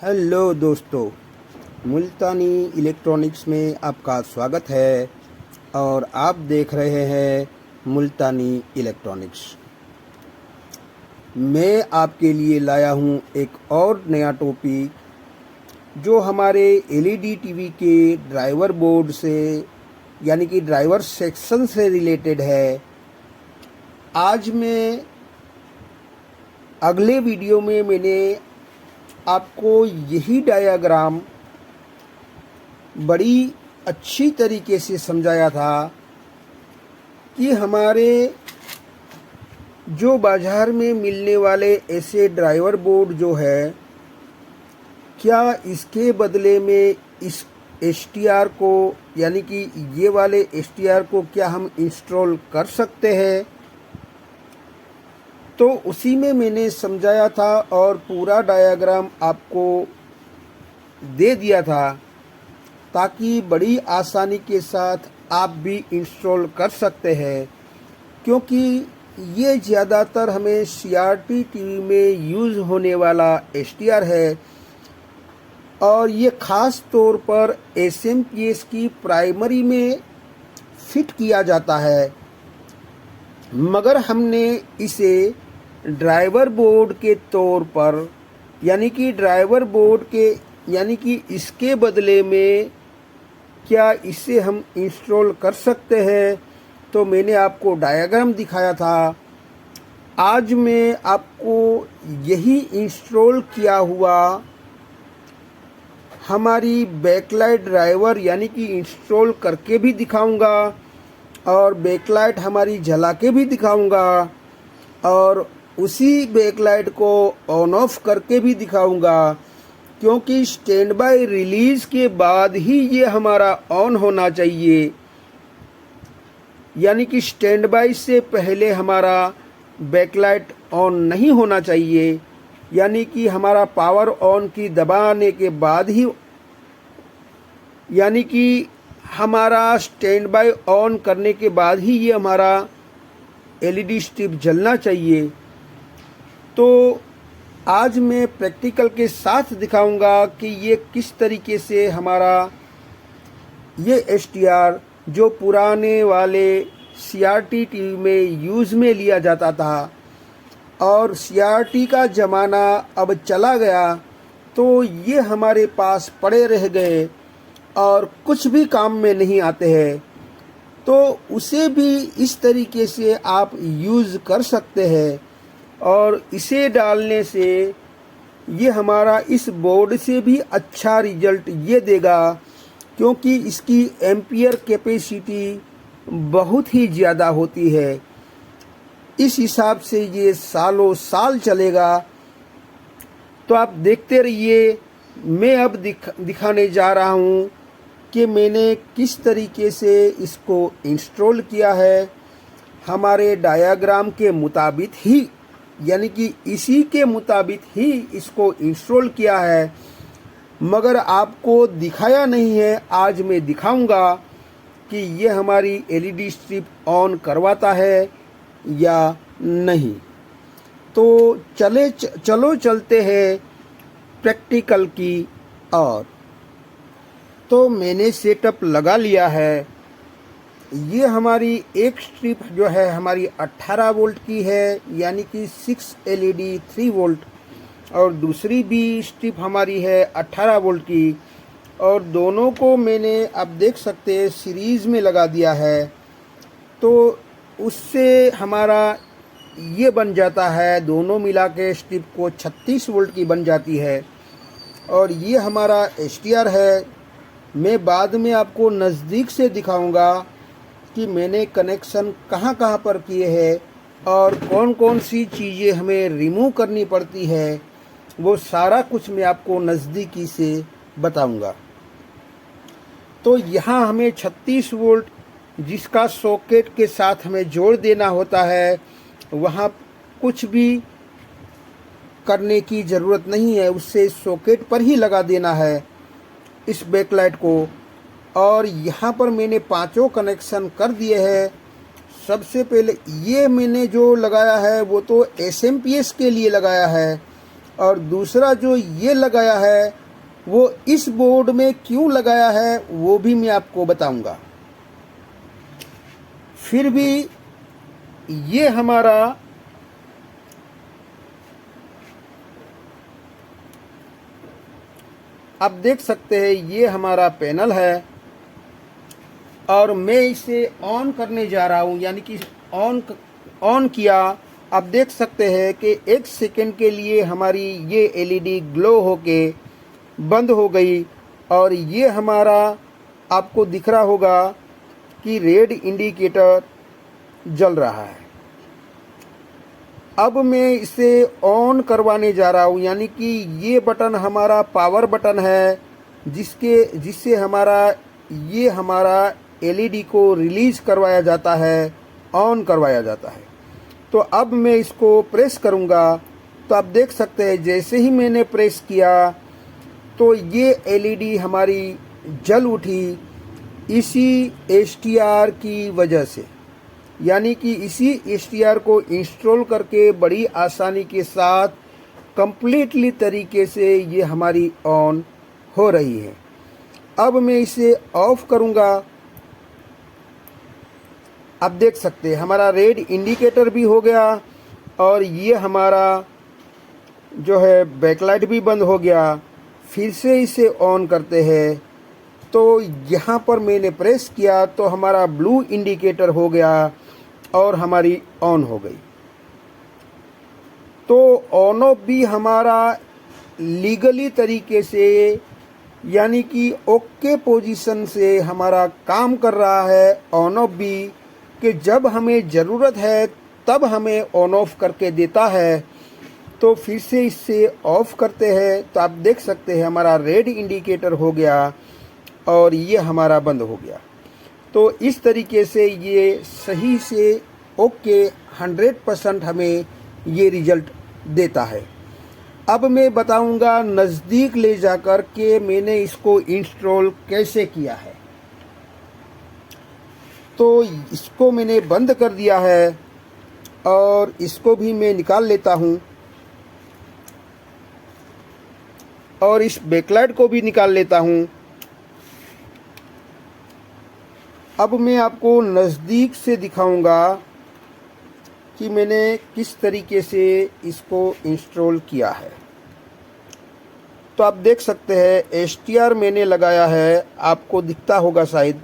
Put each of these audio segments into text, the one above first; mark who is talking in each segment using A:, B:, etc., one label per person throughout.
A: Hello दोस्तों, मुल्तानी electronics में आपका स्वागत है और आप देख रहे हैं मुल्तानी इलेक्ट्रॉनिक्स। मैं आपके लिए लाया हूं एक और नया टॉपिक जो हमारे एलईडी टीवी के ड्राइवर बोर्ड से यानी कि ड्राइवर सेक्शन से रिलेटेड है। आज मैं अगले वीडियो में मैंने आपको यही डायग्राम बड़ी अच्छी तरीके से समझाया था कि हमारे जो बाज़ार में मिलने वाले ऐसे ड्राइवर बोर्ड जो है, क्या इसके बदले में इस एसटीआर को यानी कि ये वाले एसटीआर को क्या हम इंस्टॉल कर सकते हैं। तो उसी में मैंने समझाया था और पूरा डायग्राम आपको दे दिया था ताकि बड़ी आसानी के साथ आप भी इंस्टॉल कर सकते हैं, क्योंकि ये ज़्यादातर हमें सीआरटी टीवी में यूज़ होने वाला एसटीआर है और ये ख़ास तौर पर एसएमपीएस की प्राइमरी में फिट किया जाता है, मगर हमने इसे ड्राइवर बोर्ड के तौर पर यानी कि ड्राइवर बोर्ड के यानी कि इसके बदले में क्या इसे हम इंस्टॉल कर सकते हैं। तो मैंने आपको डायग्राम दिखाया था। आज मैं आपको यही इंस्टॉल किया हुआ हमारी बैकलाइट ड्राइवर यानी कि इंस्टॉल करके भी दिखाऊंगा और बैकलाइट हमारी जला के भी दिखाऊंगा और उसी बैकलाइट को ऑन ऑफ करके भी दिखाऊंगा, क्योंकि स्टैंड बाय रिलीज़ के बाद ही ये हमारा ऑन होना चाहिए। यानी कि स्टैंड बाय से पहले हमारा बैकलाइट ऑन नहीं होना चाहिए, यानी कि हमारा पावर ऑन की दबाने के बाद ही यानी कि हमारा स्टैंड बाय ऑन करने के बाद ही ये हमारा एलईडी स्ट्रिप जलना चाहिए। तो आज मैं प्रैक्टिकल के साथ दिखाऊंगा कि ये किस तरीके से हमारा ये एसटीआर जो पुराने वाले सीआरटी टीवी में यूज़ में लिया जाता था और सीआरटी का ज़माना अब चला गया, तो ये हमारे पास पड़े रह गए और कुछ भी काम में नहीं आते हैं। तो उसे भी इस तरीके से आप यूज़ कर सकते हैं और इसे डालने से ये हमारा इस बोर्ड से भी अच्छा रिजल्ट ये देगा, क्योंकि इसकी एम्पियर कैपेसिटी बहुत ही ज़्यादा होती है। इस हिसाब से ये सालों साल चलेगा। तो आप देखते रहिए। मैं अब दिखाने जा रहा हूँ कि मैंने किस तरीके से इसको इंस्टॉल किया है, हमारे डायग्राम के मुताबिक ही यानी कि इसी के मुताबिक ही इसको इंस्टॉल किया है, मगर आपको दिखाया नहीं है। आज मैं दिखाऊंगा कि ये हमारी एलईडी स्ट्रिप ऑन करवाता है या नहीं। तो चलो चलते हैं प्रैक्टिकल की ओर। तो मैंने सेटअप लगा लिया है। ये हमारी एक स्ट्रिप जो है हमारी 18 वोल्ट की है, यानी कि 6 एलईडी 3 वोल्ट, और दूसरी भी स्ट्रिप हमारी है 18 वोल्ट की, और दोनों को मैंने आप देख सकते हैं सीरीज़ में लगा दिया है। तो उससे हमारा ये बन जाता है, दोनों मिला के स्ट्रिप को 36 वोल्ट की बन जाती है। और ये हमारा एसटीआर है। मैं बाद में आपको नज़दीक से दिखाऊंगा कि मैंने कनेक्शन कहाँ कहाँ पर किए हैं और कौन कौन सी चीज़ें हमें रिमूव करनी पड़ती है, वो सारा कुछ मैं आपको नज़दीकी से बताऊंगा। तो यहाँ हमें 36 वोल्ट जिसका सॉकेट के साथ हमें जोड़ देना होता है, वहाँ कुछ भी करने की ज़रूरत नहीं है, उससे सॉकेट पर ही लगा देना है इस बैकलाइट को। और यहाँ पर मैंने पांचों कनेक्शन कर दिए हैं। सबसे पहले ये मैंने जो लगाया है वो तो एसएमपीएस के लिए लगाया है, और दूसरा जो ये लगाया है वो इस बोर्ड में क्यों लगाया है वो भी मैं आपको बताऊंगा। फिर भी ये हमारा आप देख सकते हैं ये हमारा पैनल है और मैं इसे ऑन करने जा रहा हूँ, यानी कि ऑन किया। आप देख सकते हैं कि 1 सेकेंड के लिए हमारी ये एलईडी ग्लो होके बंद हो गई और ये हमारा आपको दिख रहा होगा कि रेड इंडिकेटर जल रहा है। अब मैं इसे ऑन करवाने जा रहा हूँ, यानी कि ये बटन हमारा पावर बटन है जिससे हमारा एलईडी को रिलीज करवाया जाता है, ऑन करवाया जाता है। तो अब मैं इसको प्रेस करूँगा तो आप देख सकते हैं जैसे ही मैंने प्रेस किया तो ये एलईडी हमारी जल उठी इसी एसटीआर की वजह से, यानी कि इसी एसटीआर को इंस्टॉल करके बड़ी आसानी के साथ कंप्लीटली तरीके से ये हमारी ऑन हो रही है। अब मैं इसे ऑफ करूँगा। आप देख सकते हैं हमारा रेड इंडिकेटर भी हो गया और ये हमारा जो है बैकलाइट भी बंद हो गया। फिर से इसे ऑन करते हैं तो यहाँ पर मैंने प्रेस किया तो हमारा ब्लू इंडिकेटर हो गया और हमारी ऑन हो गई। तो ऑन ऑफ भी हमारा लीगली तरीके से, यानी कि ओके पोजीशन से हमारा काम कर रहा है। ऑन ऑफ भी कि जब हमें ज़रूरत है तब हमें ऑन ऑफ करके देता है। तो फिर से इससे ऑफ करते हैं तो आप देख सकते हैं हमारा रेड इंडिकेटर हो गया और ये हमारा बंद हो गया। तो इस तरीके से ये सही से ओके 100% हमें ये रिज़ल्ट देता है। अब मैं बताऊंगा नज़दीक ले जाकर के मैंने इसको इंस्टॉल कैसे किया है। तो इसको मैंने बंद कर दिया है और इसको भी मैं निकाल लेता हूँ और इस बैकलाइट को भी निकाल लेता हूँ। अब मैं आपको नज़दीक से दिखाऊंगा कि मैंने किस तरीके से इसको इंस्टॉल किया है। तो आप देख सकते हैं एसटीआर मैंने लगाया है, आपको दिखता होगा शायद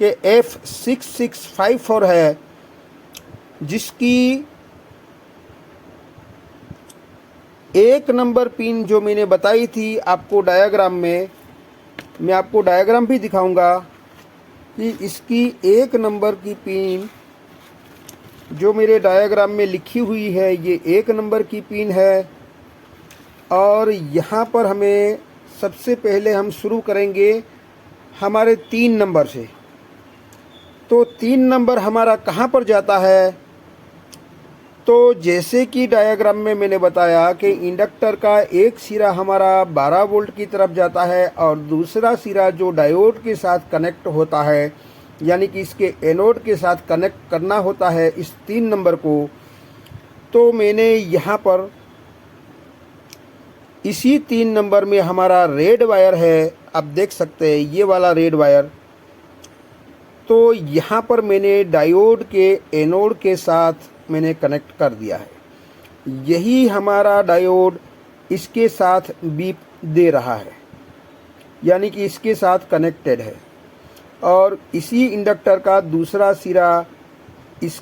A: कि F6654 है, जिसकी 1 नंबर पिन जो मैंने बताई थी आपको डायग्राम में, मैं आपको डायग्राम भी दिखाऊंगा कि इसकी 1 नंबर की पिन जो मेरे डायग्राम में लिखी हुई है ये 1 नंबर की पिन है। और यहाँ पर हमें सबसे पहले हम शुरू करेंगे हमारे 3 नंबर से। तो 3 नंबर हमारा कहाँ पर जाता है, तो जैसे कि डायग्राम में मैंने बताया कि इंडक्टर का एक सिरा हमारा 12 वोल्ट की तरफ जाता है और दूसरा सिरा जो डायोड के साथ कनेक्ट होता है, यानी कि इसके एनोड के साथ कनेक्ट करना होता है इस 3 नंबर को। तो मैंने यहाँ पर इसी 3 नंबर में हमारा रेड वायर है, आप देख सकते हैं ये वाला रेड वायर। तो यहाँ पर मैंने डायोड के एनोड के साथ मैंने कनेक्ट कर दिया है। यही हमारा डायोड इसके साथ बीप दे रहा है, यानी कि इसके साथ कनेक्टेड है। और इसी इंडक्टर का दूसरा सिरा इस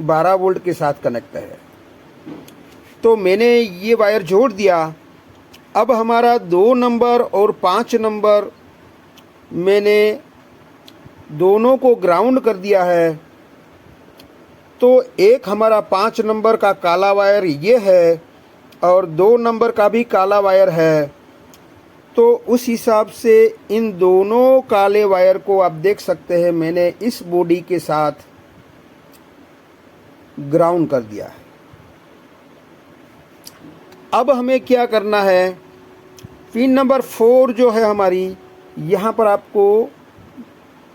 A: 12 वोल्ट के साथ कनेक्ट है। तो मैंने ये वायर जोड़ दिया। अब हमारा 2 नंबर और 5 नंबर मैंने दोनों को ग्राउंड कर दिया है। तो एक हमारा 5 नंबर का काला वायर ये है और 2 नंबर का भी काला वायर है। तो उस हिसाब से इन दोनों काले वायर को आप देख सकते हैं मैंने इस बॉडी के साथ ग्राउंड कर दिया है। अब हमें क्या करना है, पिन नंबर 4 जो है हमारी, यहाँ पर आपको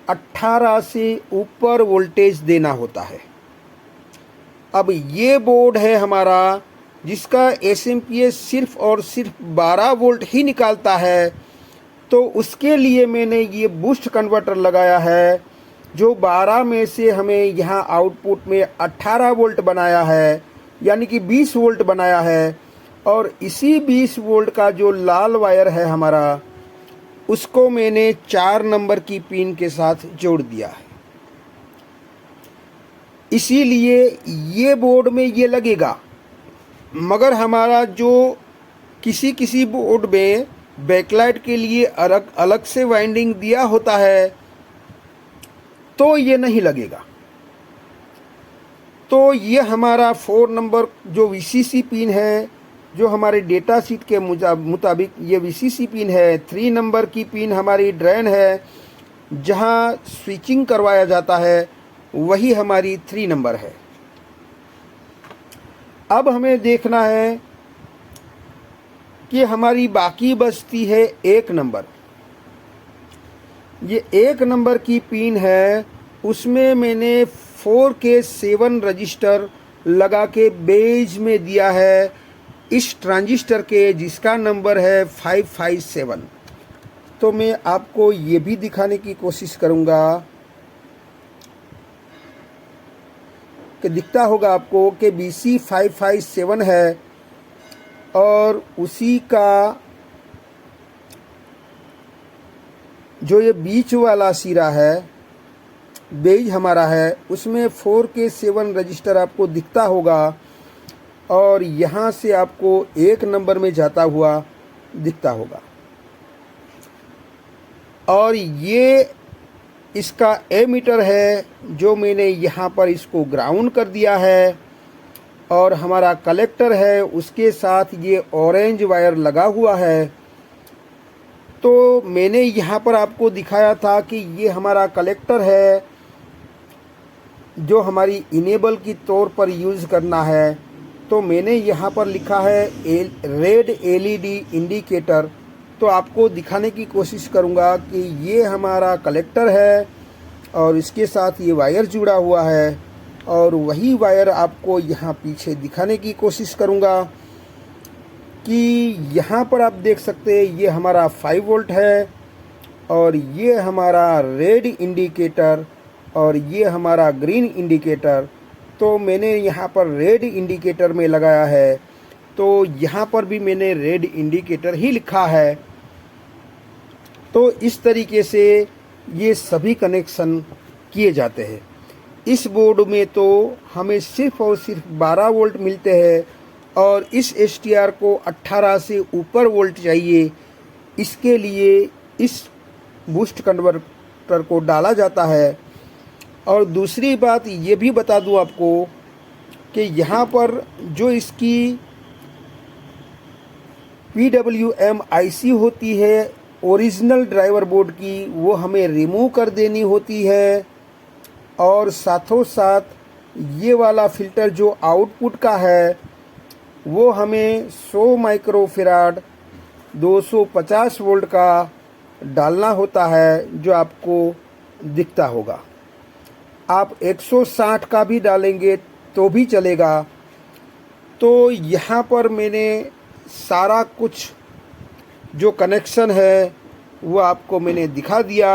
A: 18 से ऊपर वोल्टेज देना होता है। अब ये बोर्ड है हमारा जिसका एसएमपीएस सिर्फ और सिर्फ 12 वोल्ट ही निकालता है, तो उसके लिए मैंने ये बूस्ट कन्वर्टर लगाया है, जो 12 में से हमें यहाँ आउटपुट में 18 वोल्ट बनाया है, यानी कि 20 वोल्ट बनाया है। और इसी 20 वोल्ट का जो लाल वायर है हमारा, उसको मैंने 4 नंबर की पिन के साथ जोड़ दिया है। इसीलिए ये बोर्ड में ये लगेगा, मगर हमारा जो किसी किसी बोर्ड में बैकलाइट के लिए अलग अलग से वाइंडिंग दिया होता है, तो ये नहीं लगेगा। तो ये हमारा 4 नंबर जो वीसीसी पिन है, जो हमारे डेटा शीट के मुताबिक ये वीसीसी पिन है। 3 नंबर की पिन हमारी ड्रेन है, जहाँ स्विचिंग करवाया जाता है, वही हमारी 3 नंबर है। अब हमें देखना है कि हमारी बाकी बचती है 1 नंबर। ये 1 नंबर की पिन है, उसमें मैंने 4K7 रजिस्टर लगा के बेज में दिया है इस ट्रांजिस्टर के, जिसका नंबर है 557। तो मैं आपको ये भी दिखाने की कोशिश करूँगा कि दिखता होगा आपको कि BC 557 है, और उसी का जो ये बीच वाला सिरा है, बेज हमारा है, उसमें 4K7 रजिस्टर आपको दिखता होगा, और यहाँ से आपको 1 नंबर में जाता हुआ दिखता होगा। और ये इसका एमीटर है, जो मैंने यहाँ पर इसको ग्राउंड कर दिया है, और हमारा कलेक्टर है, उसके साथ ये ऑरेंज वायर लगा हुआ है। तो मैंने यहाँ पर आपको दिखाया था कि ये हमारा कलेक्टर है, जो हमारी इनेबल की तौर पर यूज़ करना है। तो मैंने यहाँ पर लिखा है रेड एलईडी इंडिकेटर। तो आपको दिखाने की कोशिश करूँगा कि ये हमारा कलेक्टर है, और इसके साथ ये वायर जुड़ा हुआ है, और वही वायर आपको यहाँ पीछे दिखाने की कोशिश करूँगा कि यहाँ पर आप देख सकते हैं ये हमारा 5 वोल्ट है, और ये हमारा रेड इंडिकेटर, और ये हमारा ग्रीन इंडिकेटर। तो मैंने यहाँ पर रेड इंडिकेटर में लगाया है, तो यहाँ पर भी मैंने रेड इंडिकेटर ही लिखा है। तो इस तरीके से ये सभी कनेक्शन किए जाते हैं। इस बोर्ड में तो हमें सिर्फ और सिर्फ 12 वोल्ट मिलते हैं, और इस STR को 18 से ऊपर वोल्ट चाहिए। इसके लिए इस बूस्ट कन्वर्टर को डाला जाता है। और दूसरी बात ये भी बता दूं आपको कि यहाँ पर जो इसकी PWM IC होती है ओरिजिनल ड्राइवर बोर्ड की, वो हमें रिमूव कर देनी होती है। और साथों साथ ये वाला फ़िल्टर जो आउटपुट का है, वो हमें 100 माइक्रोफैराड 250 वोल्ट का डालना होता है, जो आपको दिखता होगा। आप 160 का भी डालेंगे तो भी चलेगा। तो यहाँ पर मैंने सारा कुछ जो कनेक्शन है वो आपको मैंने दिखा दिया।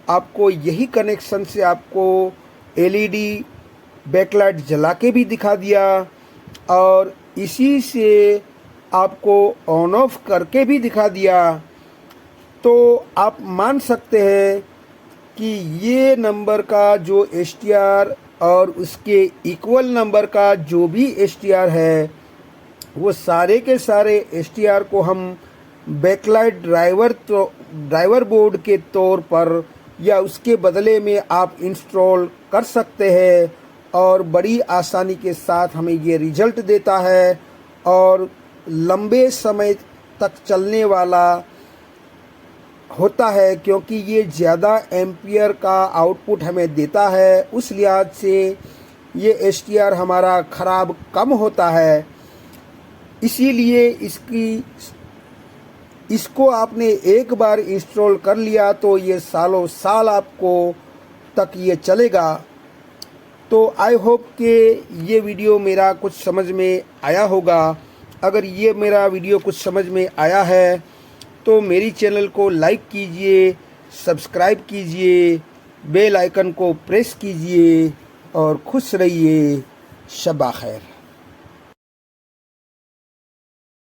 A: आपको यही कनेक्शन से आपको LED बैकलाइट जला के भी दिखा दिया, और इसी से आपको ऑन ऑफ करके भी दिखा दिया। तो आप मान सकते हैं कि ये नंबर का जो STR और उसके इक्वल नंबर का जो भी STR है, वो सारे के सारे STR को हम बैकलाइट ड्राइवर बोर्ड के तौर पर या उसके बदले में आप इंस्टॉल कर सकते हैं, और बड़ी आसानी के साथ हमें ये रिजल्ट देता है, और लंबे समय तक चलने वाला होता है, क्योंकि ये ज़्यादा एम्पियर का आउटपुट हमें देता है। उस लिहाज से ये STR हमारा ख़राब कम होता है। इसीलिए इसको आपने एक बार इंस्टॉल कर लिया तो ये सालों साल आपको तक ये चलेगा। तो आई होप कि ये वीडियो मेरा कुछ समझ में आया होगा। अगर ये मेरा वीडियो कुछ समझ में आया है तो मेरी चैनल को लाइक कीजिए, सब्सक्राइब कीजिए, बेल आइकन को प्रेस कीजिए और खुश रहिए। शब्बा खैर।